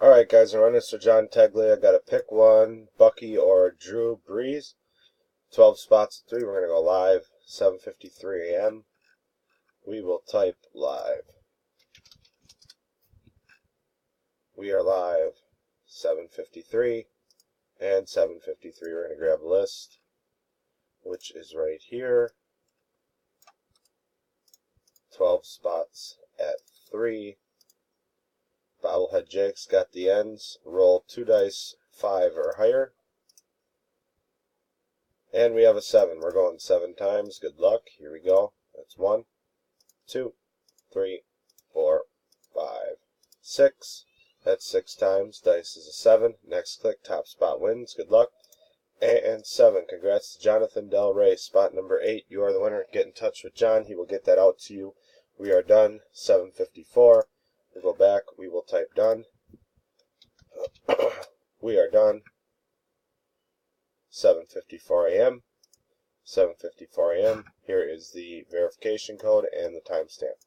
Alright guys, I'm running Sir John Tegley. I gotta pick one, Bucky or Drew Brees. 12 spots at 3. We're gonna go live, 7:53 a.m. We will type live. We are live, 7:53 and 7:53. We're gonna grab a list, which is right here. 12 spots at 3. Bobblehead Jake's got the ends. Roll 2 dice, 5 or higher. And we have a 7. We're going 7 times. Good luck. Here we go. That's 1, 2, 3, 4, 5, 6. That's 6 times. Dice is a 7. Next click, top spot wins. Good luck. And 7. Congrats to Jonathan Del Rey. Spot number 8. You are the winner. Get in touch with John. He will get that out to you. We are done. 7:54. We'll go back. We will type done. We are done. 7:54 a.m. 7:54 a.m. Here is the verification code and the timestamp.